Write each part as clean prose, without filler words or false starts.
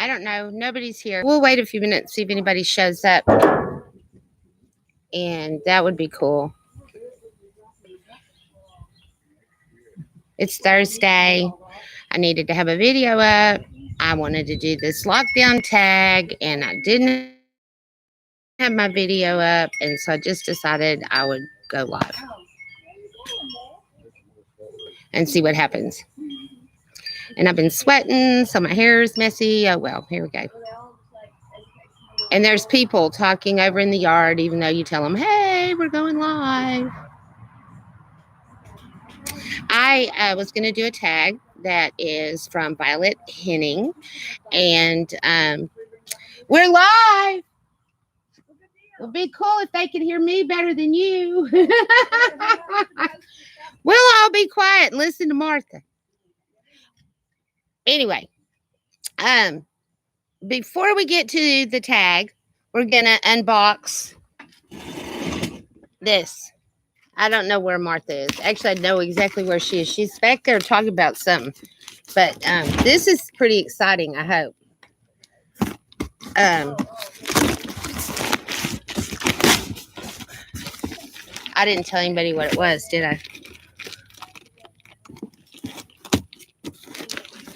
I don't know. Nobody's here. We'll wait a few minutes, see if anybody shows up. And that would be cool. It's Thursday. I needed to have a video up. I wanted to do this lockdown tag, and I didn't have my video up. And so I just decided I would go live and see what happens. And I've been sweating, so my hair is messy. Oh, well, here we go. And there's people talking over in the yard, even though you tell them, hey, we're going live. I was going to do a tag that is from Violet Henning, and we're live. It would be cool if they could hear me better than you. We'll all be quiet and listen to Martha. Anyway, before we get to the tag, we're going to unbox this. I don't know where Martha is. Actually, I know exactly where she is. She's back there talking about something. But this is pretty exciting, I hope. I didn't tell anybody what it was, did I?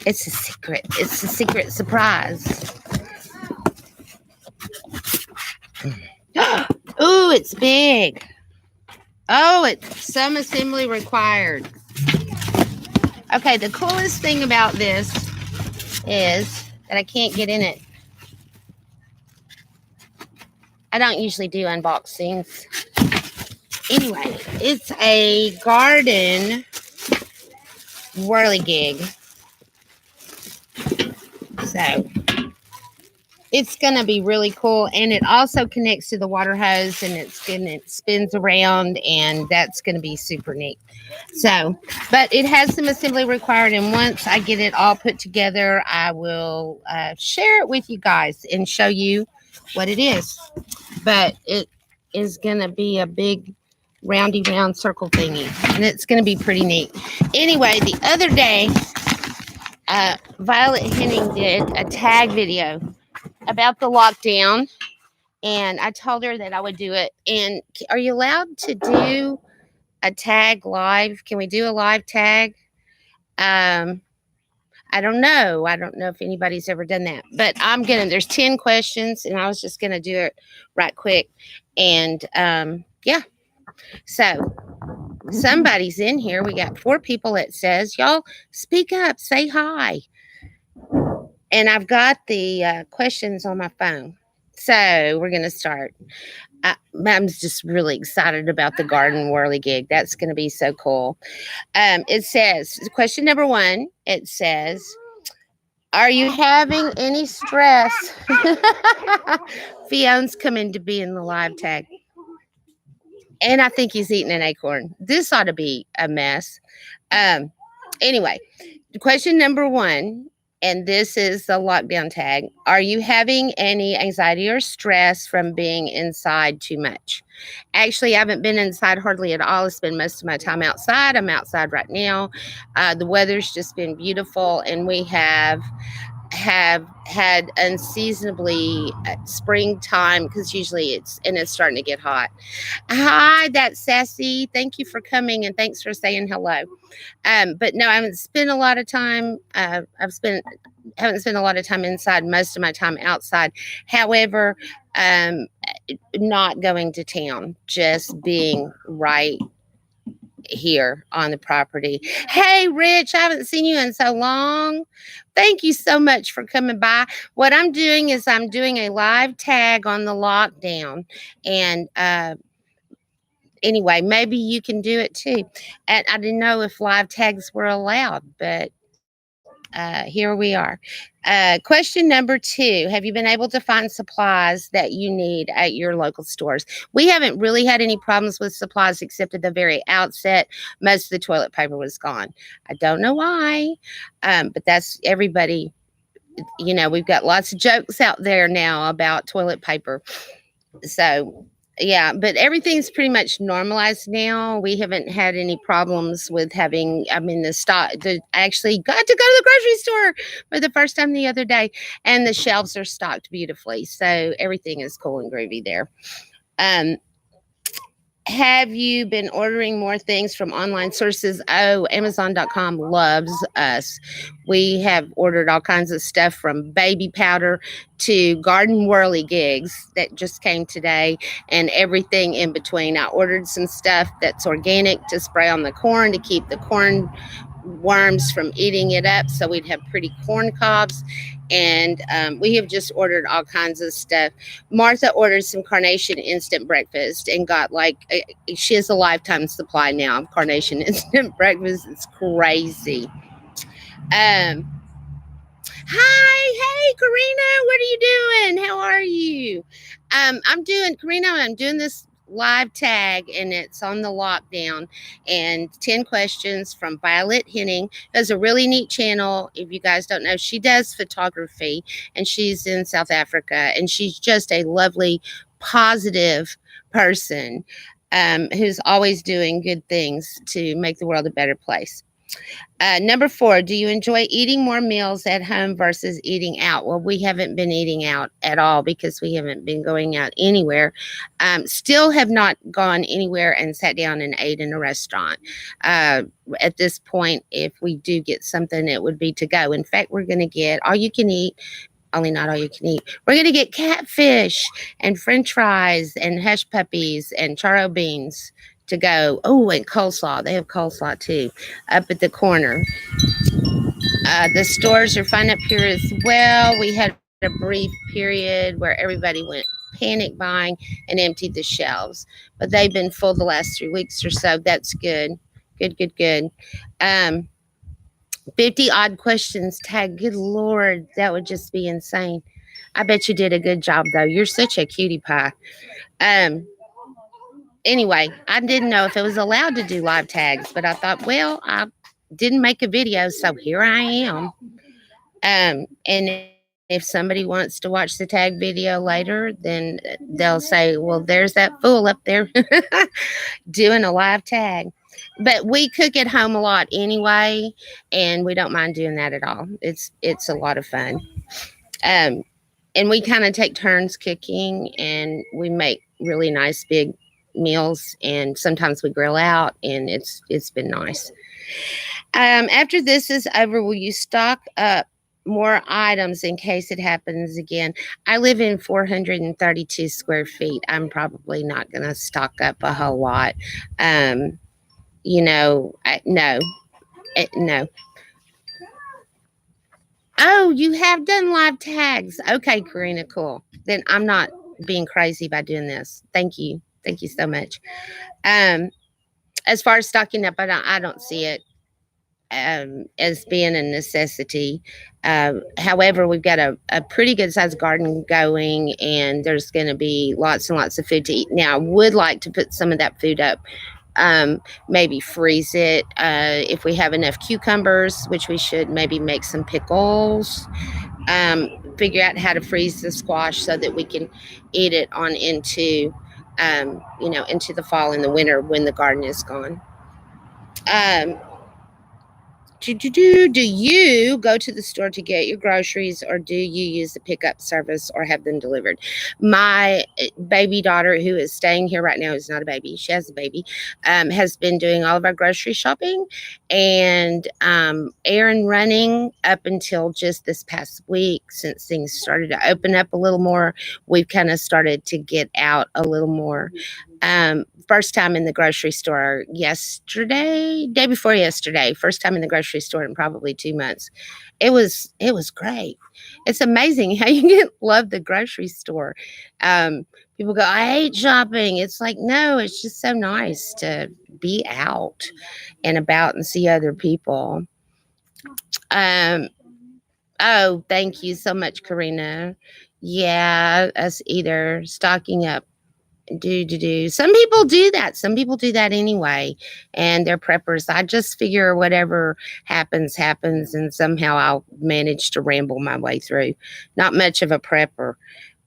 It's a secret. It's a secret surprise. Ooh, it's big. Oh, it's some assembly required. Okay, the coolest thing about this is that I can't get in it. I don't usually do unboxings. Anyway, it's a garden whirligig. So it's going to be really cool. And it also connects to the water hose, and it spins around, and that's going to be super neat. So, but it has some assembly required. And once I get it all put together, I will share it with you guys and show you what it is. But it is going to be a big roundy round circle thingy, and it's going to be pretty neat. Anyway, the other day, Violet Henning did a tag video about the lockdown, and I told her that I would do it. And are you allowed to do a tag live? Can we do a live tag? I don't know. I don't know if anybody's ever done that, but there's 10 questions, and I was just gonna do it right quick. And yeah, so somebody's in here. We got 4 people. It says, y'all speak up, say hi. And I've got the questions on my phone. So we're going to start. I'm just really excited about the garden whirligig. That's going to be so cool. It says, question number 1, it says, are you having any stress? Fion's coming to be in the live tag. And I think he's eating an acorn. This ought to be a mess. Anyway, question number 1, and this is the lockdown tag. Are you having any anxiety or stress from being inside too much? Actually, I haven't been inside hardly at all. I spend most of my time outside. I'm outside right now. The weather's just been beautiful, and we have had unseasonably springtime, because usually it's starting to get hot. Hi, that's Sassy. Thank you for coming, and thanks for saying hello. But no, I haven't spent a lot of time. Haven't spent a lot of time inside. Most of my time outside. However, not going to town, just being right here on the property. Hey, Rich, I haven't seen you in so long. Thank you so much for coming by. What I'm doing is I'm doing a live tag on the lockdown, and anyway, maybe you can do it too. And I didn't know if live tags were allowed, but here we are. Question number 2, have you been able to find supplies that you need at your local stores? We haven't really had any problems with supplies, except at the very outset. Most of the toilet paper was gone. I don't know why, but that's everybody. You know, we've got lots of jokes out there now about toilet paper. So Yeah, but everything's pretty much normalized now. We haven't had any problems with having, I mean, I actually got to go to the grocery store for the first time the other day, and the shelves are stocked beautifully. So everything is cool and groovy there. Um, have you been ordering more things from online sources? Oh, Amazon.com loves us. We have ordered all kinds of stuff from baby powder to garden whirly gigs that just came today and everything in between. I ordered some stuff that's organic to spray on the corn to keep the corn worms from eating it up so we'd have pretty corn cobs. And we have just ordered all kinds of stuff. Martha ordered some carnation instant breakfast and got she has a lifetime supply now of carnation instant breakfast. It's crazy. Um, Hi, hey, Karina, what are you doing? How are you? Karina, I'm doing this live tag and it's on the lockdown and 10 questions from Violet Henning. Has a really neat channel. If you guys don't know, she does photography and she's in South Africa and she's just a lovely, positive person who's always doing good things to make the world a better place. Number 4, do you enjoy eating more meals at home versus eating out? Well, we haven't been eating out at all because we haven't been going out anywhere. Still have not gone anywhere and sat down and ate in a restaurant. At this point, if we do get something, it would be to go. In fact, we're going to get all you can eat. Only not all you can eat. We're going to get catfish and french fries and hush puppies and charro beans to go. Oh, and coleslaw. They have coleslaw too up at the corner. The stores are fine up here as well. We had a brief period where everybody went panic buying and emptied the shelves, but they've been full the last 3 weeks or so. That's good. Good. Um, 50 odd questions tag. Good Lord, that would just be insane. I bet you did a good job though. You're such a cutie pie. Um, anyway, I didn't know if it was allowed to do live tags, but I thought, well, I didn't make a video, so here I am. And if somebody wants to watch the tag video later, then they'll say, well, there's that fool up there doing a live tag. But we cook at home a lot anyway, and we don't mind doing that at all. It's a lot of fun. Um, and we kind of take turns cooking, and we make really nice big meals, and sometimes we grill out, and it's been nice. After this is over, will you stock up more items in case it happens again? I live in 432 square feet. I'm probably not going to stock up a whole lot. Um, no, no. Oh, you have done live tags. Okay, Karina, cool. Then I'm not being crazy by doing this. Thank you. Thank you so much. Um, as far as stocking up, I don't see it as being a necessity. However, we've got a pretty good sized garden going, and there's going to be lots and lots of food to eat. Now, I would like to put some of that food up, maybe freeze it. If we have enough cucumbers, which we should, maybe make some pickles. Figure out how to freeze the squash so that we can eat it on into the fall and the winter when the garden is gone. Um, do you go to the store to get your groceries or do you use the pickup service or have them delivered? My baby daughter, who is staying here right now, is not a baby, she has a baby, has been doing all of our grocery shopping and errand running up until just this past week. Since things started to open up a little more, we've kind of started to get out a little more. First time in the grocery store yesterday, day before yesterday, first time in the grocery store in probably 2 months. It was great. It's amazing how you get love the grocery store. People go, I hate shopping. It's like, no, it's just so nice to be out and about and see other people. Um, oh, thank you so much, Karina. Yeah, us either stocking up do. Some people do that. Some people do that anyway, and they're preppers. I just figure whatever happens, and somehow I'll manage to ramble my way through. Not much of a prepper.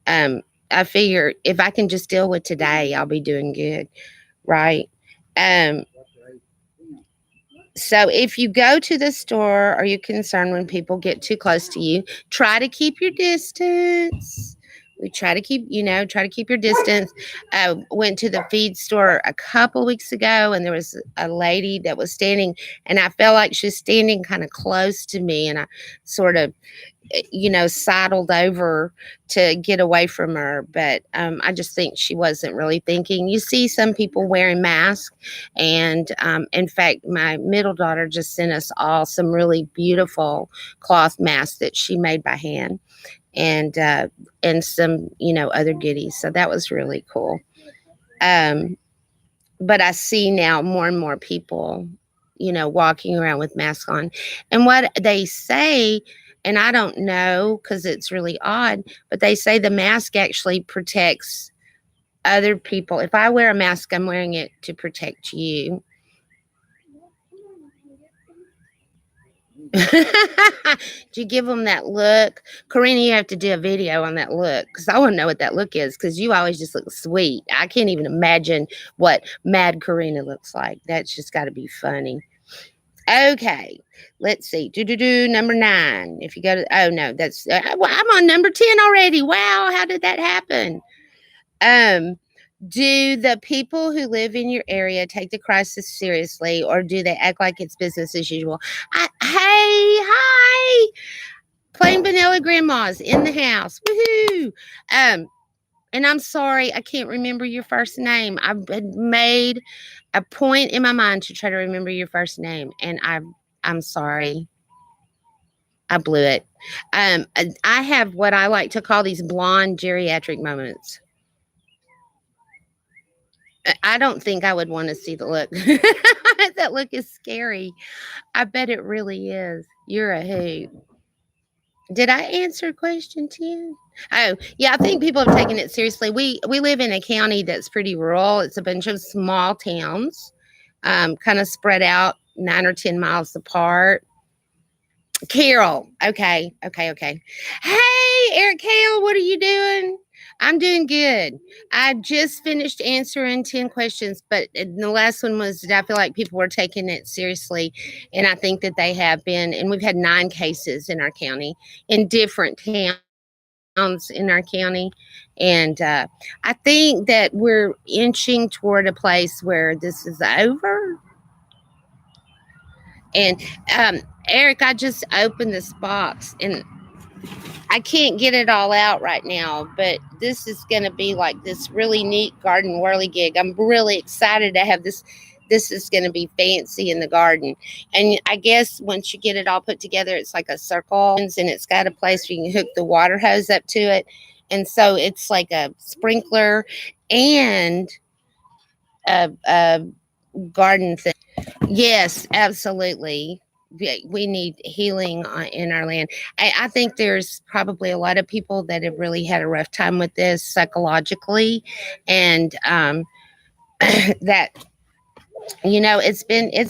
Um, I figure if I can just deal with today, I'll be doing good, right? Um, so if you go to the store, are you concerned when people get too close to you? Try to keep your distance. We try to keep, try to keep your distance. I went to the feed store a couple weeks ago, and there was a lady that was standing, and I felt like she was standing kind of close to me, and I sort of sidled over to get away from her. But I just think she wasn't really thinking. You see some people wearing masks. And in fact, my middle daughter just sent us all some really beautiful cloth masks that she made by hand, and some, other goodies. So that was really cool. Um, but I see now more and more people, walking around with masks on. And what they say, and I don't know because it's really odd, but they say the mask actually protects other people. If I wear a mask, I'm wearing it to protect you. Did you give them that look? Karina, you have to do a video on that look because I want to know what that look is because you always just look sweet. I can't even imagine what Mad Karina looks like. That's just got to be funny. Okay, let's see. Number 9. If you go to, oh no, that's, well, I'm on number 10 already. Wow, how did that happen? Um, do the people who live in your area take the crisis seriously, or do they act like it's business as usual? Hi, plain vanilla grandmas in the house. Woohoo! Um, and I'm sorry, I can't remember your first name. I've made a point in my mind to try to remember your first name, and I'm sorry. I blew it. I have what I like to call these blonde geriatric moments. I don't think I would want to see the look. That look is scary. I bet it really is. You're a hoot. Did I answer question 10? Oh, yeah, I think people have taken it seriously. We live in a county that's pretty rural. It's a bunch of small towns, kind of spread out 9 or 10 miles apart. Carol. Okay. Okay. Okay. Hey, Eric Kale, what are you doing? I'm doing good. I just finished answering 10 questions, but the last one was, did I feel like people were taking it seriously? And I think that they have been. And we've had 9 cases in our county, in different towns in our county. And I think that we're inching toward a place where this is over. And Eric, I just opened this box and I can't get it all out right now, but this is going to be like this really neat garden whirly gig. I'm really excited to have this. This is going to be fancy in the garden. And I guess once you get it all put together, it's like a circle and it's got a place where you can hook the water hose up to it. And so it's like a sprinkler and a garden thing. Yes, absolutely. We need healing in our land. I think there's probably a lot of people that have really had a rough time with this psychologically, and that it's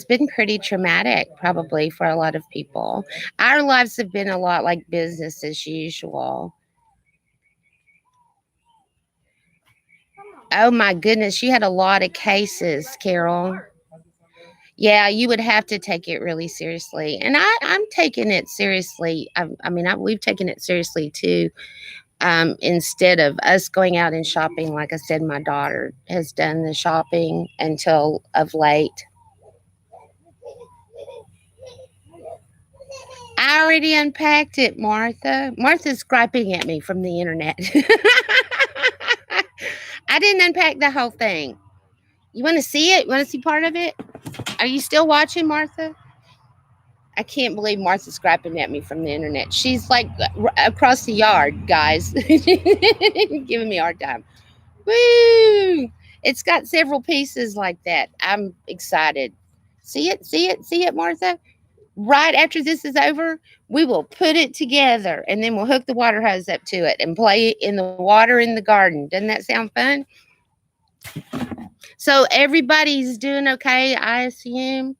been pretty traumatic probably for a lot of people. Our lives have been a lot like business as usual. Oh my goodness, you had a lot of cases, Carol. Yeah, you would have to take it really seriously. And I'm taking it seriously. We've taken it seriously too. Instead of us going out and shopping, like I said, my daughter has done the shopping until of late. I already unpacked it, Martha. Martha's griping at me from the internet. I didn't unpack the whole thing. You want to see it? You want to see part of it? Are you still watching, Martha? I can't believe Martha's scrapping at me from the internet. She's like across the yard, guys, giving me a hard time. Woo! It's got several pieces like that. I'm excited. See it, see it, see it, Martha? Right after this is over, we will put it together and then we'll hook the water hose up to it and play it in the water in the garden. Doesn't that sound fun? So everybody's doing okay, I assume.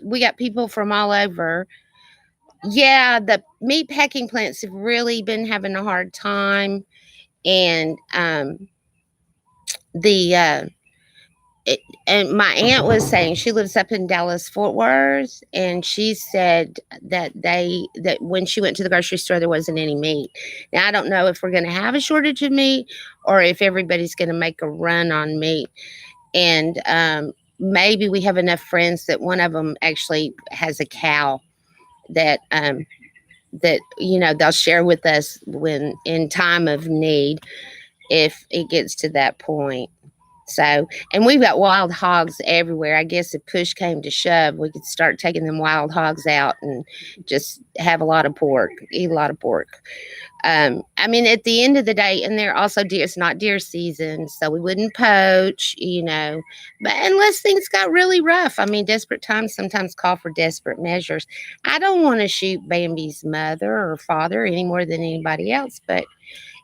We got people from all over. Yeah, the meat packing plants have really been having a hard time. And the it, and my aunt was saying she lives up in Dallas Fort Worth, and she said that when she went to the grocery store there wasn't any meat. Now I don't know if we're going to have a shortage of meat or if everybody's going to make a run on meat. And maybe we have enough friends that one of them actually has a cow that they'll share with us when in time of need, if it gets to that point. So, and we've got wild hogs everywhere. I guess if push came to shove, we could start taking them wild hogs out and just have a lot of pork, eat a lot of pork. I mean, at the end of the day, and they're also deer, it's not deer season, so we wouldn't poach. But unless things got really rough, I mean, desperate times sometimes call for desperate measures. I don't want to shoot Bambi's mother or father any more than anybody else, but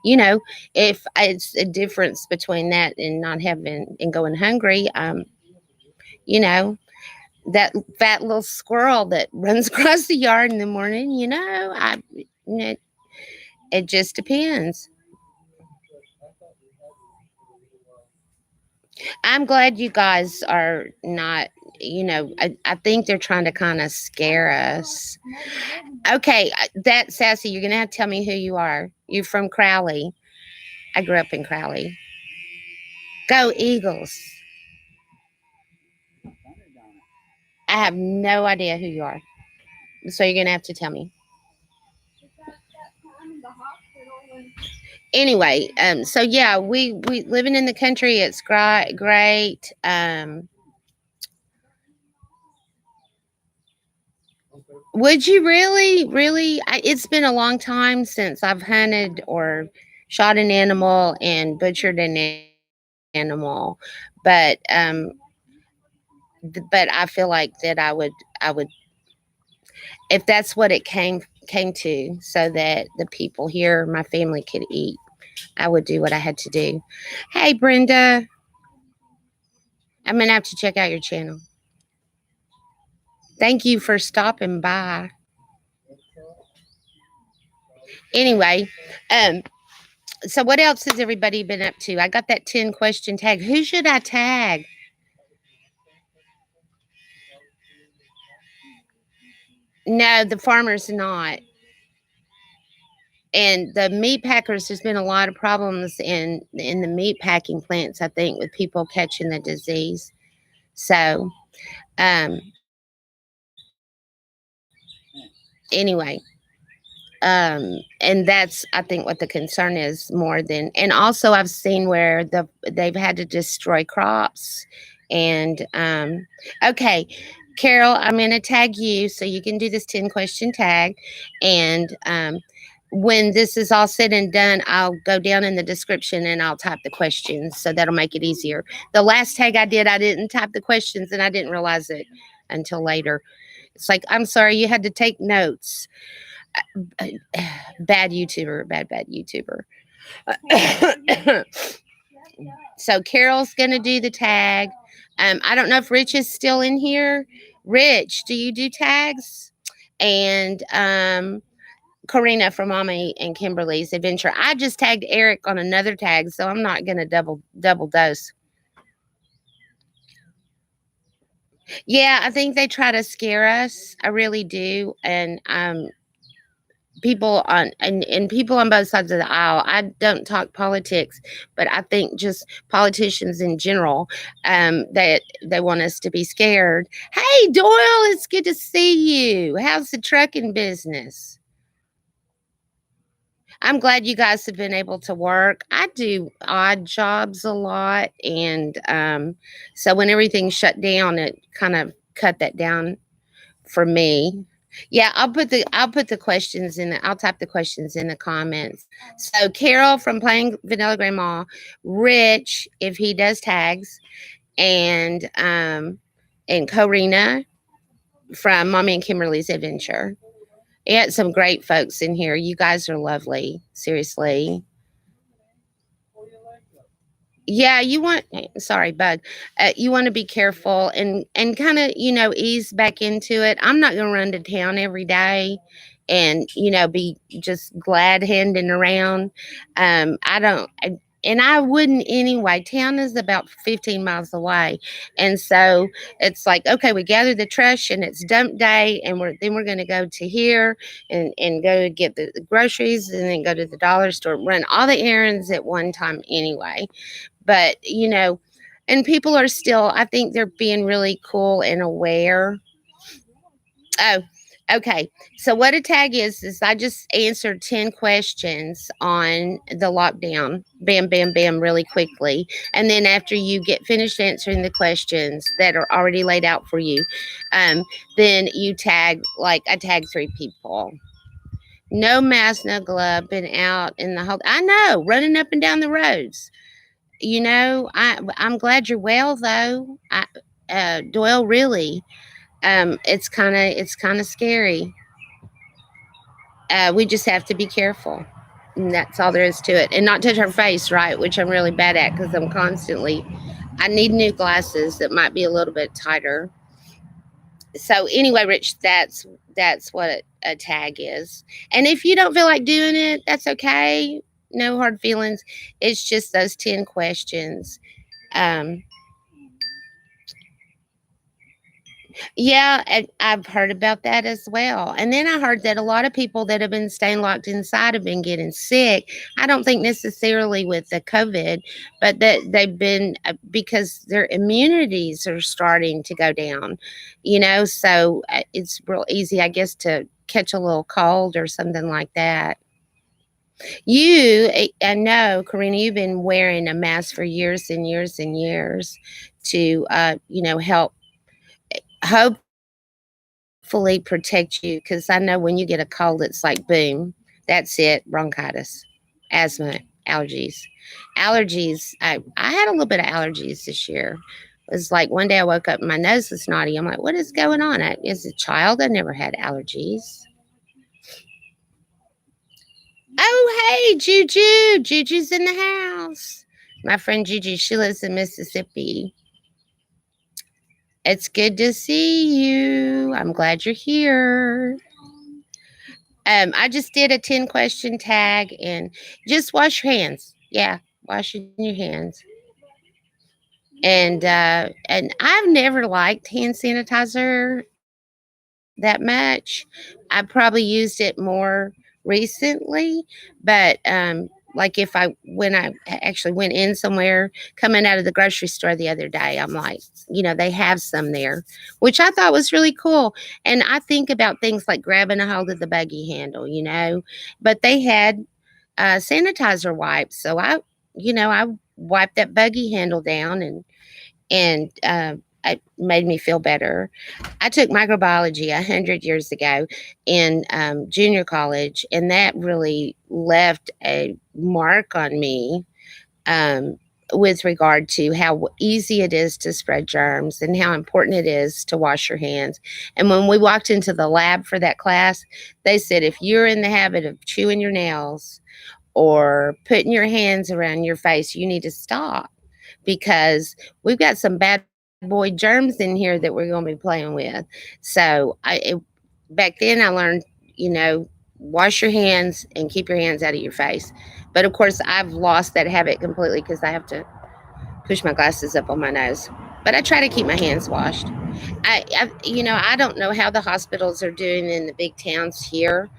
you know, if it's a difference between that and not having and going hungry, you know, that fat little squirrel that runs across the yard in the morning, it, it just depends. I'm glad you guys are not, I think they're trying to kind of scare us. Okay, that Sassy, you're going to have to tell me who you are. You're from Crowley. I grew up in Crowley. Go Eagles. I have no idea who you are. So you're going to have to tell me. Anyway, so yeah, we living in the country, it's great. Would you really? It's been a long time since I've hunted or shot an animal and butchered an animal, but but I feel like that I would, if that's what it came to, so that the people here, my family, could eat. I would do what I had to do. Hey, Brenda, I'm gonna have to check out your channel. Thank you for stopping by. Anyway, um, so what else has everybody been up to? I got that 10 question tag. Who should I tag? No, the farmer's not. And the meat packers, there's been a lot of problems in the meat packing plants, I think, with people catching the disease. So, um, anyway, and that's, I think, what the concern is more than. And also I've seen where they've had to destroy crops. And okay, Carol, I'm going to tag you so you can do this 10 question tag. And when this is all said and done, I'll go down in the description and I'll type the questions, so that'll make it easier. The last tag I did, I didn't type the questions and I didn't realize it until later. It's like, I'm sorry, you had to take notes. Bad YouTuber, bad YouTuber. So Carol's gonna do the tag. I don't know if Rich is still in here. Rich, do you do tags? And Karina from Mommy and Kimberly's Adventure. I just tagged Eric on another tag, so I'm not gonna double dose. Yeah, I think they try to scare us. I really do. And people on and people on both sides of the aisle. I don't talk politics, but I think just politicians in general, that they want us to be scared. Hey Doyle, it's good to see you. How's the trucking business? I'm glad you guys have been able to work. I do odd jobs a lot, and so when everything shut down, it kind of cut that down for me. Yeah, I'll put the questions in I'll type the questions in the comments. So Carol from Playing Vanilla Grandma, Rich, if he does tags, and Karina from Mommy and Kimberly's Adventure. Yeah, some great folks in here. You guys are lovely. Seriously. Yeah, you want, sorry, bug. You want to be careful and kind of, ease back into it. I'm not going to run to town every day. and be just glad handing around. I don't. And I wouldn't anyway. Town is about 15 miles away. And so it's like, okay, we gather the trash and it's dump day. And we're going to go to here and go get the groceries and then go to the dollar store, run all the errands at one time anyway. But, and people are still, I think they're being really cool and aware. Oh, okay. So what a tag is I just answered 10 questions on the lockdown. Bam, bam, bam, really quickly. And then after you get finished answering the questions that are already laid out for you, um, then you tag, like I tag 3 people. No mask, no glove, been out in the whole, I know, running up and down the roads. I'm glad you're well though. Doyle, really. It's kind of scary. We just have to be careful. And that's all there is to it. And not touch our face, right? Which I'm really bad at because I need new glasses that might be a little bit tighter. So anyway, Rich, that's what a tag is. And if you don't feel like doing it, that's okay. No hard feelings. It's just those 10 questions. Um, Yeah, and I've heard about that as well. And then I heard that a lot of people that have been staying locked inside have been getting sick. I don't think necessarily with the COVID, but that they've been because their immunities are starting to go down, so it's real easy, I guess, to catch a little cold or something like that. I know, Karina, you've been wearing a mask for years and years and years to, help hopefully protect you because I know when you get a cold, it's like boom, that's it, bronchitis, asthma, allergies. Allergies, I had a little bit of allergies this year. It was like one day I woke up and my nose was snotty. I'm like, what is going on? As a child, I never had allergies. Oh, hey, Juju. Juju's in the house. My friend Juju, she lives in Mississippi. It's good to see you. I'm glad you're here. I just did a 10 question tag and just wash your hands. Yeah, washing your hands. And I've never liked hand sanitizer that much. I probably used it more recently, but like if I when I actually went in somewhere coming out of the grocery store the other day, I'm like, they have some there, which I thought was really cool. And I think about things like grabbing a hold of the buggy handle, but they had sanitizer wipes, so I wiped that buggy handle down and it made me feel better. I took microbiology 100 years ago in junior college, and that really left a mark on me um, with regard to how easy it is to spread germs and how important it is to wash your hands. And when we walked into the lab for that class, they said if you're in the habit of chewing your nails or putting your hands around your face, you need to stop because we've got some bad boy germs in here that we're going to be playing with. So back then I learned, you know, wash your hands and keep your hands out of your face. But of course, I've lost that habit completely because I have to push my glasses up on my nose. But I try to keep my hands washed. I don't know how the hospitals are doing in the big towns here.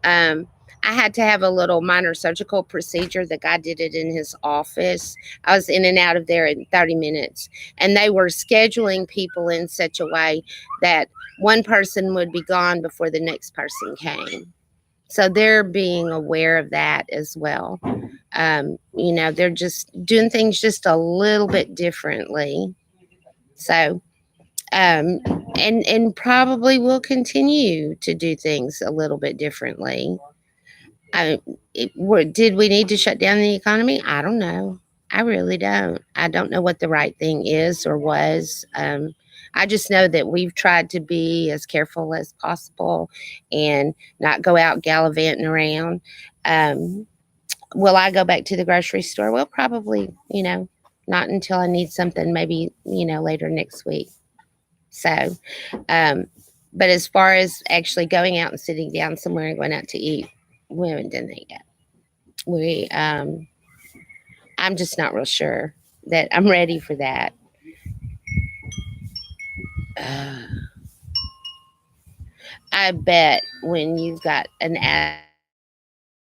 um, I had to have a little minor surgical procedure. The guy did it in his office. I was in and out of there in 30 minutes. And they were scheduling people in such a way that one person would be gone before the next person came. So they're being aware of that as well. They're just doing things just a little bit differently. So, um, and probably will continue to do things a little bit differently. Did we need to shut down the economy? I don't know. I really don't. I don't know what the right thing is or was. I just know that we've tried to be as careful as possible and not go out gallivanting around. Um, will I go back to the grocery store? Well, probably, not until I need something, maybe, later next week. So, um, But as far as actually going out and sitting down somewhere and going out to eat, we haven't done that yet. We I'm just not real sure that I'm ready for that. Uh, I bet when you've got an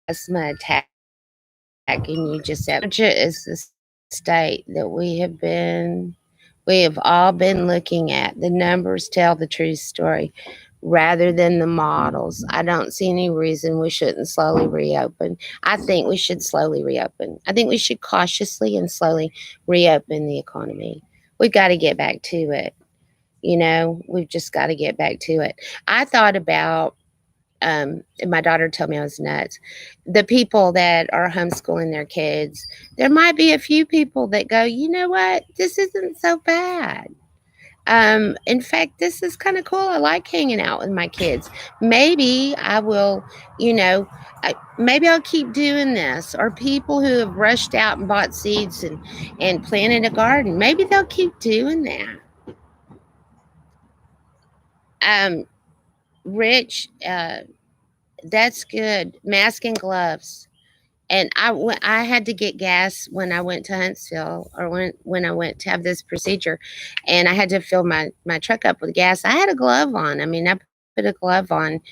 asthma attack and you just have Georgia is the state that we have all been looking at. The numbers tell the true story rather than the models. I don't see any reason we shouldn't slowly reopen. I think we should slowly reopen. I think we should cautiously and slowly reopen the economy. We've got to get back to it. We've just got to get back to it. I thought about, and my daughter told me I was nuts. The people that are homeschooling their kids, there might be a few people that go, you know what, this isn't so bad. In fact, this is kind of cool. I like hanging out with my kids. Maybe I will, you know, maybe I'll keep doing this. Or people who have rushed out and bought seeds and planted a garden, maybe they'll keep doing that. Um, Rich, that's good. Mask and gloves. And I had to get gas when I went to Huntsville, or when I went to have this procedure, and I had to fill my truck up with gas. I had a glove on. I mean, I put a glove on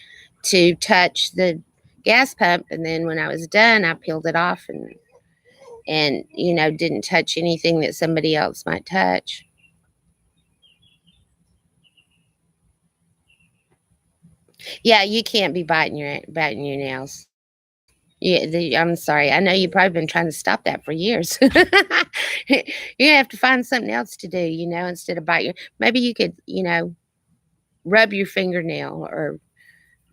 to touch the gas pump, and then when I was done, I peeled it off and didn't touch anything that somebody else might touch. Yeah, you can't be biting your nails. Yeah, I'm sorry. I know you've probably been trying to stop that for years. You have to find something else to do, instead of bite your. Maybe you could, rub your fingernail or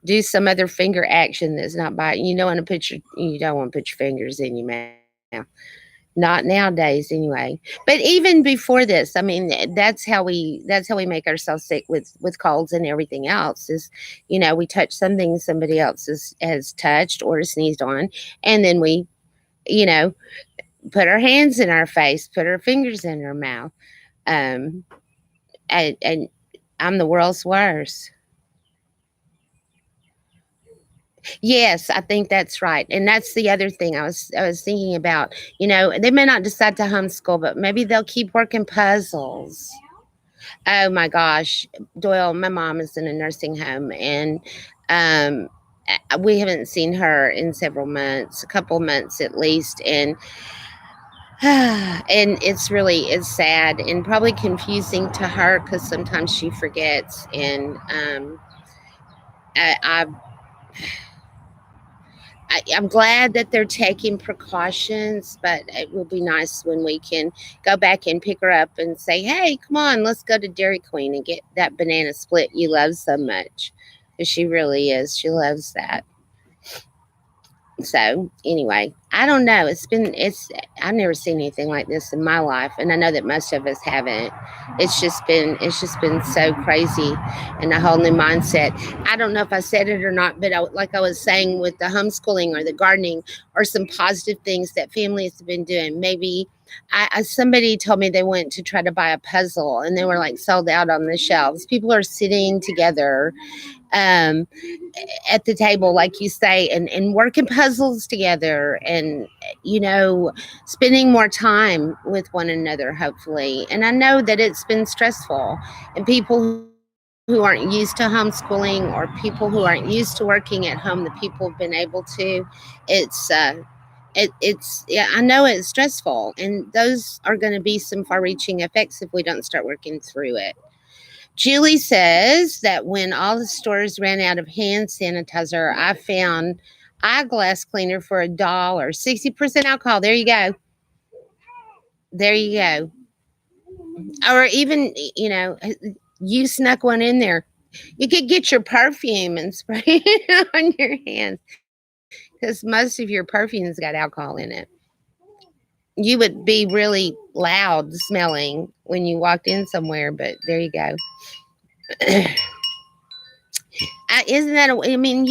do some other finger action that's not biting. You don't want to put your fingers in your mouth. Not nowadays, anyway. But even before this, I mean, that's how we make ourselves sick with colds and everything else. Is we touch something somebody else has touched or sneezed on, and then we you know put our hands in our face, put our fingers in our mouth. Um, and I'm the world's worst. Yes, I think that's right. And that's the other thing I was thinking about. They may not decide to homeschool, but maybe they'll keep working puzzles. Oh my gosh, Doyle, my mom is in a nursing home, and um we haven't seen her in several months, a couple months at least, and it's sad and probably confusing to her because sometimes she forgets. And I, I I'm glad that they're taking precautions, but it will be nice when we can go back and pick her up and say, "Hey, come on, let's go to Dairy Queen and get that banana split you love so much." 'Cause she really is. She loves that. So anyway, I don't know. I've never seen anything like this in my life, and I know that most of us haven't. It's just been so crazy, and a whole new mindset. I don't know if I said it or not, but like I was saying with the homeschooling or the gardening or some positive things that families have been doing. Maybe somebody told me they went to try to buy a puzzle and they were like sold out on the shelves. People are sitting together. Um, at the table, like you say, and working puzzles together, and you know, spending more time with one another, hopefully. And I know that it's been stressful, and people who aren't used to homeschooling or people who aren't used to working at home, the people have been able to, it's it's yeah, I know it's stressful, and those are going to be some far reaching effects if we don't start working through it. Julie says that when all the stores ran out of hand sanitizer, I found eyeglass cleaner for $1, 60% alcohol. There you go. There you go. Or even, you snuck one in there. You could get your perfume and spray it on your hands because most of your perfume's got alcohol in it. You would be really loud smelling when you walked in somewhere, but there you go. Isn't that? I mean,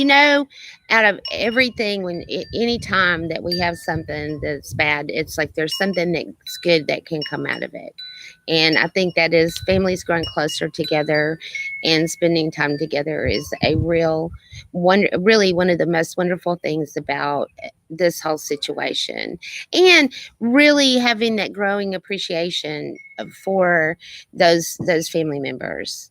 out of everything, any time that we have something that's bad, it's like there's something that's good that can come out of it, and I think that is families growing closer together, and spending time together is a real really one of the most wonderful things about this whole situation, and really having that growing appreciation for those family members.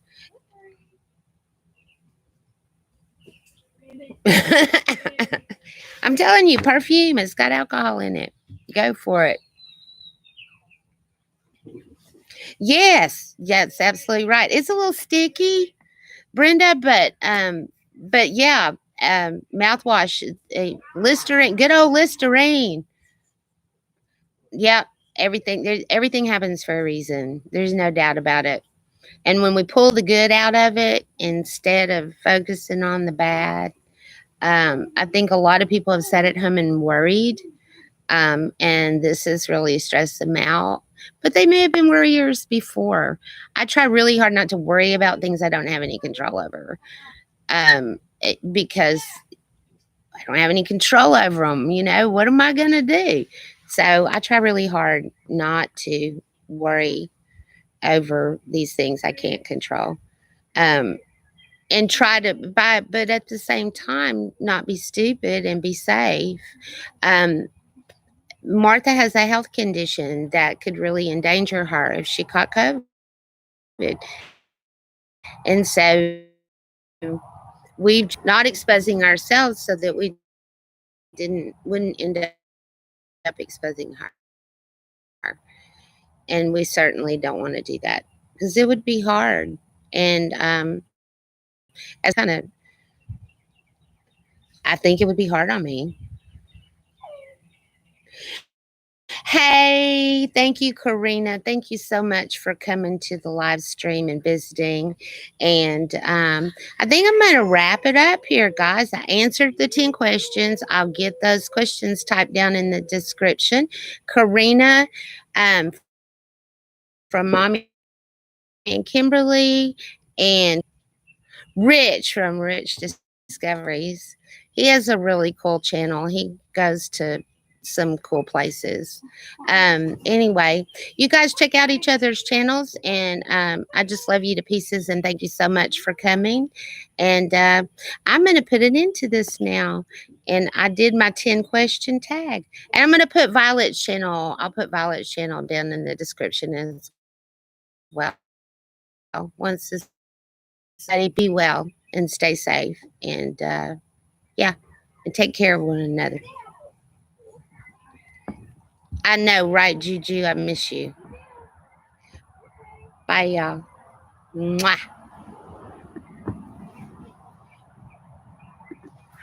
I'm telling you, perfume, it's got alcohol in it. Go for it. Yes, yes, absolutely right. It's a little sticky, Brenda, but yeah, mouthwash, Listerine, good old Listerine. Yep, everything happens for a reason. There's no doubt about it. And when we pull the good out of it instead of focusing on the bad, I think a lot of people have sat at home and worried, and this has really stressed them out. But they may have been worriers before. I try really hard not to worry about things I don't have any control over, because I don't have any control over them. What am I going to do? So I try really hard not to worry over these things I can't control. Um, and try to buy, but at the same time, not be stupid and be safe. Um, Martha has a health condition that could really endanger her if she caught COVID. And so we not exposing ourselves so that we wouldn't end up exposing her. And we certainly don't want to do that because it would be hard. And as a mom, I think it would be hard on me. Hey, thank you, Karina. Thank you so much for coming to the live stream and visiting. And I think I'm going to wrap it up here, guys. I answered the 10 questions. I'll get those questions typed down in the description. Karina, from Mommy and Kimberly, and Rich from Rich Discoveries. He has a really cool channel. He goes to some cool places. Anyway, you guys check out each other's channels, and I just love you to pieces. And thank you so much for coming. And I'm going to put an end to this now. And I did my 10 question tag. And I'm going to put Violet's channel. I'll put Violet's channel down in the description as well. Once this be well and stay safe. And yeah, and take care of one another. I know, right, Juju? I miss you. Bye, y'all. Mwah.